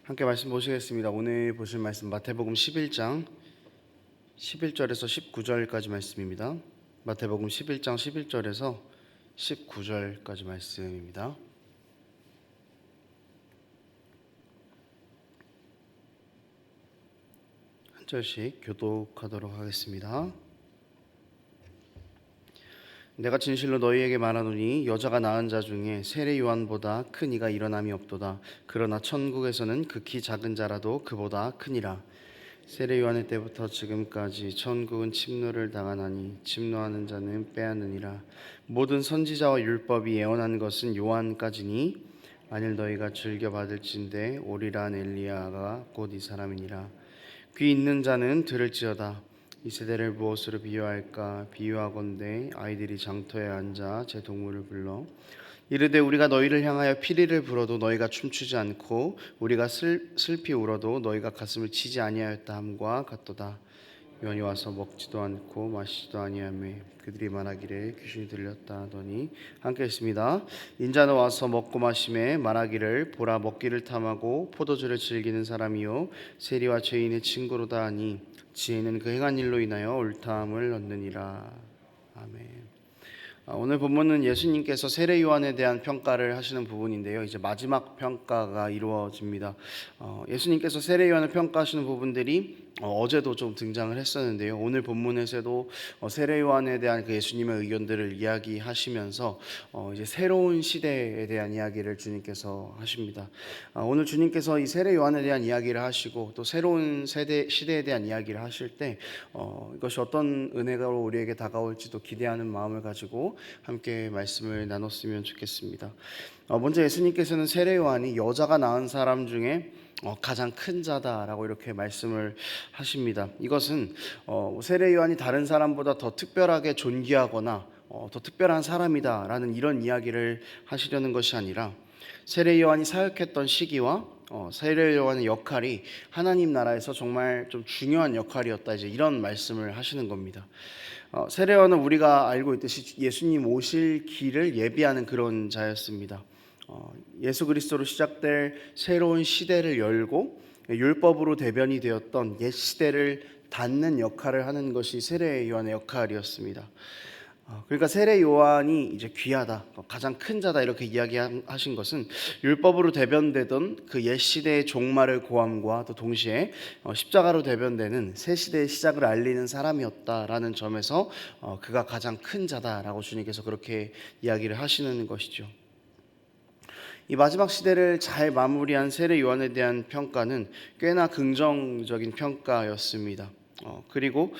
함께 말씀 보시겠습니다. 오늘 보실 말씀 마태복음 11장 11절에서 19절까지 말씀입니다. 마태복음 11장 11절에서 19절까지 말씀입니다. 한 절씩 교독하도록 하겠습니다. 내가 진실로 너희에게 말하노니 여자가 낳은 자 중에 세례 요한보다 큰 이가 일어남이 없도다. 그러나 천국에서는 극히 작은 자라도 그보다 크니라. 세례 요한의 때부터 지금까지 천국은 침노를 당하나니 침노하는 자는 빼앗느니라. 모든 선지자와 율법이 예언한 것은 요한까지니 만일 너희가 즐겨 받을진대 오리란 엘리야가 곧 이 사람이니라. 귀 있는 자는 들을지어다. 이 세대를 무엇으로 비유할까? 비유하건대 아이들이 장터에 앉아 제 동물을 불러 이르되 우리가 너희를 향하여 피리를 불어도 너희가 춤추지 않고 우리가 슬피 울어도 너희가 가슴을 치지 아니하였다 함과 같도다. 요한이 와서 먹지도 않고 마시지도 아니하며 그들이 말하기를 귀신이 들렸다 하더니 함께 했습니다. 인자는 와서 먹고 마시매 말하기를 보라 먹기를 탐하고 포도주를 즐기는 사람이요 세리와 죄인의 친구로다 하니 지혜는 그 행한 일로 인하여 옳다함을 얻느니라. 아멘. 오늘 본문은 예수님께서 세례 요한에 대한 평가를 하시는 부분인데요. 이제 마지막 평가가 이루어집니다. 예수님께서 세례 요한을 평가하시는 부분들이 어제도 좀 등장을 했었는데요. 오늘 본문에서도 세례 요한에 대한 그 예수님의 의견들을 이야기하시면서 이제 새로운 시대에 대한 이야기를 주님께서 하십니다. 오늘 주님께서 이 세례 요한에 대한 이야기를 하시고 또 새로운 시대에 대한 이야기를 하실 때 이것이 어떤 은혜가 우리에게 다가올지도 기대하는 마음을 가지고 함께 말씀을 나눴으면 좋겠습니다. 먼저 예수님께서는 세례 요한이 여자가 낳은 사람 중에 가장 큰 자다라고 이렇게 말씀을 하십니다. 이것은 세례 요한이 다른 사람보다 더 특별하게 존귀하거나 더 특별한 사람이다라는 이런 이야기를 하시려는 것이 아니라 세례 요한이 사역했던 시기와 세례 요한의 역할이 하나님 나라에서 정말 좀 중요한 역할이었다, 이제 이런 말씀을 하시는 겁니다. 세례 요한은 우리가 알고 있듯이 예수님 오실 길을 예비하는 그런 자였습니다. 예수 그리스도로 시작될 새로운 시대를 열고 율법으로 대변이 되었던 옛 시대를 닫는 역할을 하는 것이 세례 요한의 역할이었습니다. 그러니까 세례 요한이 이제 귀하다, 가장 큰 자다 이렇게 이야기하신 것은 율법으로 대변되던 그 옛 시대의 종말을 고함과 또 동시에 십자가로 대변되는 새 시대의 시작을 알리는 사람이었다라는 점에서 그가 가장 큰 자다라고 주님께서 그렇게 이야기를 하시는 것이죠. 이 마지막 시대를 잘 마무리한 세례 요한에 대한 평가는 꽤나 긍정적인 평가였습니다. 그리고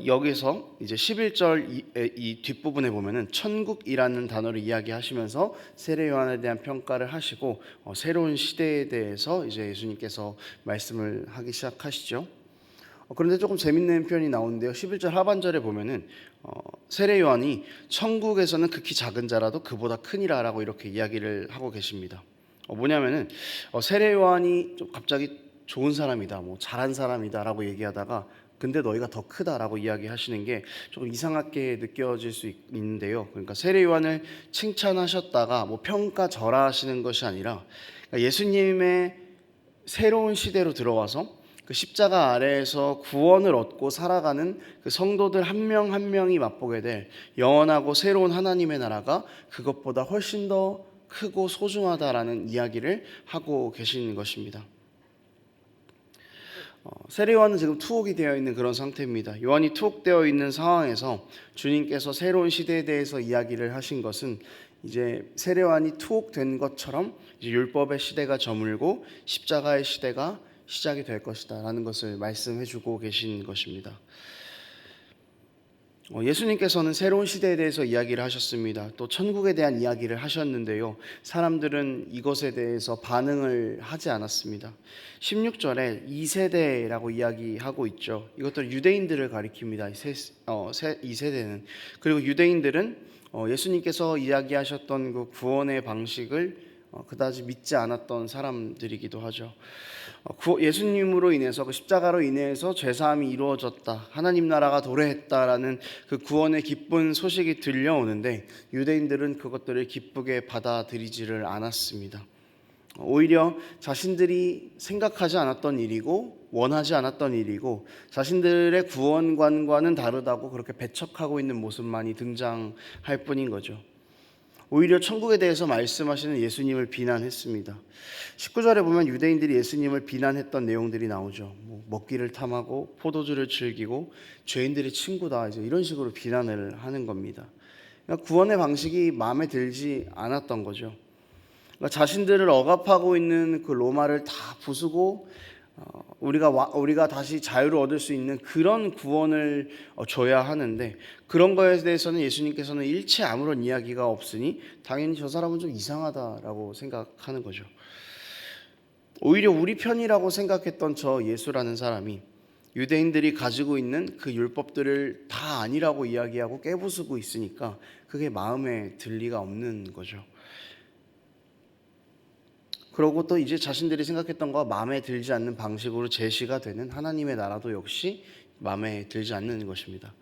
여기서 이제 11절 이 뒷부분에 보면은 천국이라는 단어를 이야기하시면서 세례 요한에 대한 평가를 하시고 새로운 시대에 대해서 이제 예수님께서 말씀을 하기 시작하시죠. 그런데 조금 재밌는 표현이 나오는데요. 11절 하반절에 보면은 세례 요한이 천국에서는 극히 작은 자라도 그보다 크니라라고 이렇게 이야기를 하고 계십니다. 뭐냐면은 세례 요한이 좀 갑자기 좋은 사람이다, 뭐 잘한 사람이다라고 얘기하다가 근데 너희가 더 크다라고 이야기하시는 게 조금 이상하게 느껴질 수 있는데요. 그러니까 세례 요한을 칭찬하셨다가 뭐 평가절하하시는 것이 아니라 예수님의 새로운 시대로 들어와서 그 십자가 아래에서 구원을 얻고 살아가는 그 성도들 한 명 한 명이 맛보게 될 영원하고 새로운 하나님의 나라가 그것보다 훨씬 더 크고 소중하다라는 이야기를 하고 계시는 것입니다. 세례 요한은 지금 투옥이 되어 있는 그런 상태입니다. 요한이 투옥되어 있는 상황에서 주님께서 새로운 시대에 대해서 이야기를 하신 것은 이제 세례 요한이 투옥된 것처럼 이제 율법의 시대가 저물고 십자가의 시대가 시작이 될 것이다 라는 것을 말씀해 주고 계신 것입니다. 예수님께서는 새로운 시대에 대해서 이야기를 하셨습니다. 또 천국에 대한 이야기를 하셨는데요, 사람들은 이것에 대해서 반응을 하지 않았습니다. 16절에 2세대라고 이야기하고 있죠. 이것도 유대인들을 가리킵니다. 이 세대는. 그리고 유대인들은 예수님께서 이야기하셨던 그 구원의 방식을 그다지 믿지 않았던 사람들이기도 하죠. 예수님으로 인해서 그 십자가로 인해서 죄사함이 이루어졌다, 하나님 나라가 도래했다라는 그 구원의 기쁜 소식이 들려오는데 유대인들은 그것들을 기쁘게 받아들이지를 않았습니다. 오히려 자신들이 생각하지 않았던 일이고 원하지 않았던 일이고 자신들의 구원관과는 다르다고 그렇게 배척하고 있는 모습만이 등장할 뿐인 거죠. 오히려 천국에 대해서 말씀하시는 예수님을 비난했습니다. 19절에 보면 유대인들이 예수님을 비난했던 내용들이 나오죠. 먹기를 탐하고 포도주를 즐기고 죄인들의 친구다, 이제 이런 식으로 비난을 하는 겁니다. 그러니까 구원의 방식이 마음에 들지 않았던 거죠. 그러니까 자신들을 억압하고 있는 그 로마를 다 부수고 우리가 다시 자유를 얻을 수 있는 그런 구원을 줘야 하는데, 그런 거에 대해서는 예수님께서는 일체 아무런 이야기가 없으니 당연히 저 사람은 좀 이상하다라고 생각하는 거죠. 오히려 우리 편이라고 생각했던 저 예수라는 사람이 유대인들이 가지고 있는 그 율법들을 다 아니라고 이야기하고 깨부수고 있으니까 그게 마음에 들 리가 없는 거죠. 그러고 또 이제 자신들이 생각했던 거와 마음에 들지 않는 방식으로 제시가 되는 하나님의 나라도 역시 마음에 들지 않는 것입니다.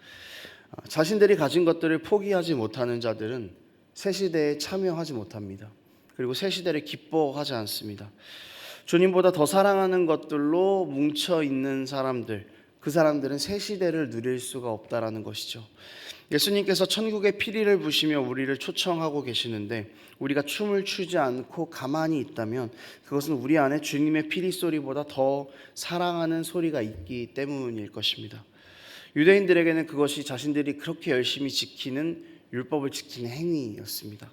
자신들이 가진 것들을 포기하지 못하는 자들은 새 시대에 참여하지 못합니다. 그리고 새 시대를 기뻐하지 않습니다. 주님보다 더 사랑하는 것들로 뭉쳐 있는 사람들, 그 사람들은 새 시대를 누릴 수가 없다라는 것이죠. 예수님께서 천국의 피리를 부시며 우리를 초청하고 계시는데, 우리가 춤을 추지 않고 가만히 있다면 그것은 우리 안에 주님의 피리 소리보다 더 사랑하는 소리가 있기 때문일 것입니다. 유대인들에게는 그것이 자신들이 그렇게 열심히 지키는 율법을 지키는 행위였습니다.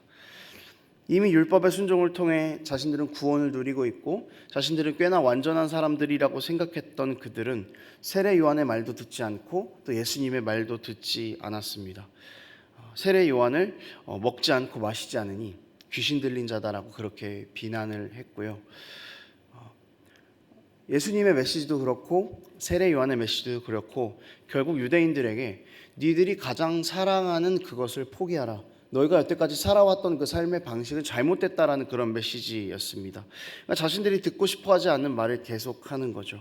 이미 율법의 순종을 통해 자신들은 구원을 누리고 있고 자신들은 꽤나 완전한 사람들이라고 생각했던 그들은 세례 요한의 말도 듣지 않고 또 예수님의 말도 듣지 않았습니다. 세례 요한을 먹지 않고 마시지 않으니 귀신 들린 자다라고 그렇게 비난을 했고요. 예수님의 메시지도 그렇고 세례 요한의 메시지도 그렇고 결국 유대인들에게 니들이 가장 사랑하는 그것을 포기하라, 너희가 여태까지 살아왔던 그 삶의 방식은 잘못됐다라는 그런 메시지였습니다. 그러니까 자신들이 듣고 싶어하지 않는 말을 계속하는 거죠.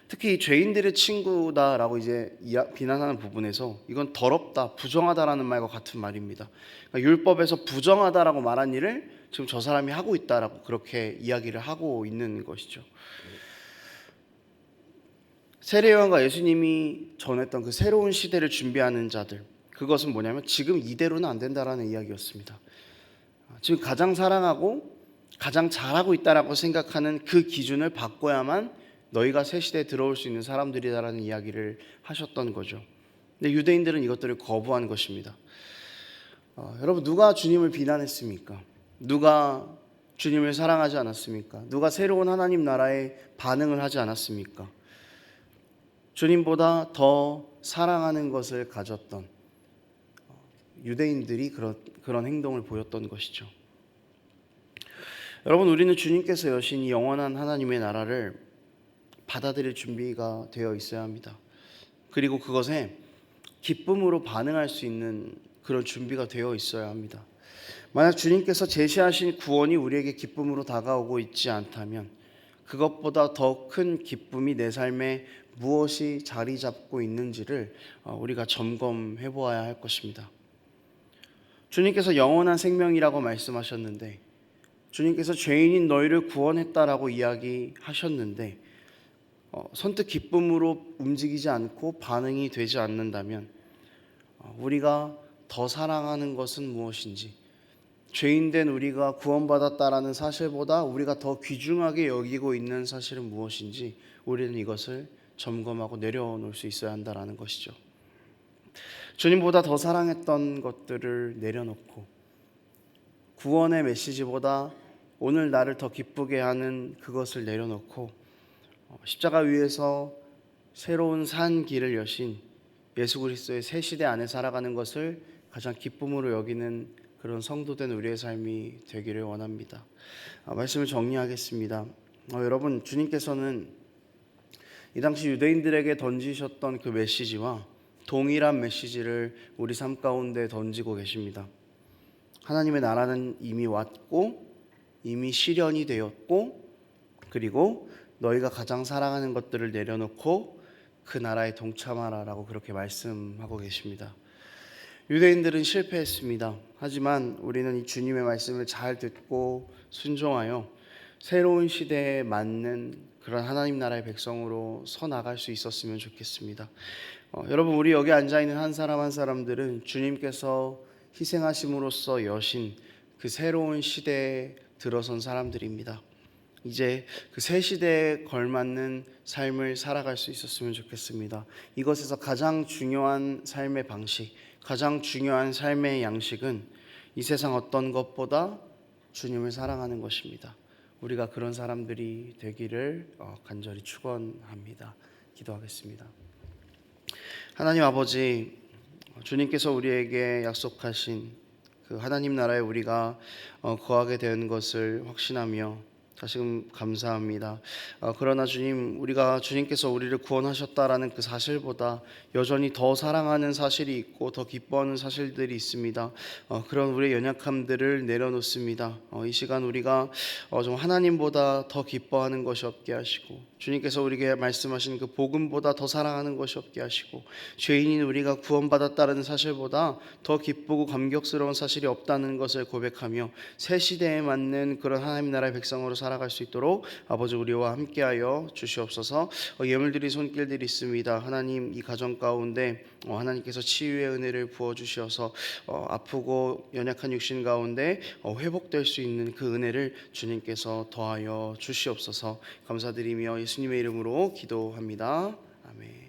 특히 죄인들의 친구다라고 이제 비난하는 부분에서 이건 더럽다, 부정하다라는 말과 같은 말입니다. 그러니까 율법에서 부정하다라고 말한 일을 지금 저 사람이 하고 있다라고 그렇게 이야기를 하고 있는 것이죠. 세례 요한과 예수님이 전했던 그 새로운 시대를 준비하는 자들, 그것은 뭐냐면 지금 이대로는 안 된다라는 이야기였습니다. 지금 가장 사랑하고 가장 잘하고 있다라고 생각하는 그 기준을 바꿔야만 너희가 새 시대에 들어올 수 있는 사람들이다라는 이야기를 하셨던 거죠. 근데 유대인들은 이것들을 거부한 것입니다. 여러분, 누가 주님을 비난했습니까? 누가 주님을 사랑하지 않았습니까? 누가 새로운 하나님 나라에 반응을 하지 않았습니까? 주님보다 더 사랑하는 것을 가졌던 유대인들이 그런 행동을 보였던 것이죠. 여러분, 우리는 주님께서 여신 이 영원한 하나님의 나라를 받아들일 준비가 되어 있어야 합니다. 그리고 그것에 기쁨으로 반응할 수 있는 그런 준비가 되어 있어야 합니다. 만약 주님께서 제시하신 구원이 우리에게 기쁨으로 다가오고 있지 않다면 그것보다 더 큰 기쁨이 내 삶에 무엇이 자리 잡고 있는지를 우리가 점검해 보아야 할 것입니다. 주님께서 영원한 생명이라고 말씀하셨는데, 주님께서 죄인인 너희를 구원했다라고 이야기하셨는데 선뜻 기쁨으로 움직이지 않고 반응이 되지 않는다면 우리가 더 사랑하는 것은 무엇인지, 죄인된 우리가 구원받았다라는 사실보다 우리가 더 귀중하게 여기고 있는 사실은 무엇인지 우리는 이것을 점검하고 내려놓을 수 있어야 한다라는 것이죠. 주님보다 더 사랑했던 것들을 내려놓고 구원의 메시지보다 오늘 나를 더 기쁘게 하는 그것을 내려놓고 십자가 위에서 새로운 산 길을 여신 예수 그리스도의 새 시대 안에 살아가는 것을 가장 기쁨으로 여기는 그런 성도된 우리의 삶이 되기를 원합니다. 말씀을 정리하겠습니다. 여러분, 주님께서는 이 당시 유대인들에게 던지셨던 그 메시지와 동일한 메시지를 우리 삶 가운데 던지고 계십니다. 하나님의 나라는 이미 왔고 이미 실현이 되었고, 그리고 너희가 가장 사랑하는 것들을 내려놓고 그 나라에 동참하라라고 그렇게 말씀하고 계십니다. 유대인들은 실패했습니다. 하지만 우리는 이 주님의 말씀을 잘 듣고 순종하여 새로운 시대에 맞는 그런 하나님 나라의 백성으로 서 나갈 수 있었으면 좋겠습니다. 여러분, 우리 여기 앉아 있는 한 사람 한 사람들은 주님께서 희생하심으로써 여신 그 새로운 시대에 들어선 사람들입니다. 이제 그 새 시대에 걸맞는 삶을 살아갈 수 있었으면 좋겠습니다. 이것에서 가장 중요한 삶의 방식, 가장 중요한 삶의 양식은 이 세상 어떤 것보다 주님을 사랑하는 것입니다. 우리가 그런 사람들이 되기를 간절히 축원합니다. 기도하겠습니다. 하나님 아버지, 주님께서 우리에게 약속하신 그 하나님 나라에 우리가 거하게 된 것을 확신하며 다시금 감사합니다. 그러나 주님, 우리가 주님께서 우리를 구원하셨다라는 그 사실보다 여전히 더 사랑하는 사실이 있고 더 기뻐하는 사실들이 있습니다. 그런 우리의 연약함들을 내려놓습니다. 이 시간 우리가 좀 하나님보다 더 기뻐하는 것이 없게 하시고, 주님께서 우리에게 말씀하신 그 복음보다 더 사랑하는 것이 없게 하시고, 죄인인 우리가 구원받았다는 사실보다 더 기쁘고 감격스러운 사실이 없다는 것을 고백하며 새 시대에 맞는 그런 하나님 나라의 백성으로 살아갈 수 있도록 아버지 우리와 함께하여 주시옵소서. 예물드린 손길들이 있습니다. 하나님, 이 가정 가운데 하나님께서 치유의 은혜를 부어주셔서 아프고 연약한 육신 가운데 회복될 수 있는 그 은혜를 주님께서 더하여 주시옵소서. 감사드리며 예수님의 이름으로 기도합니다. 아멘.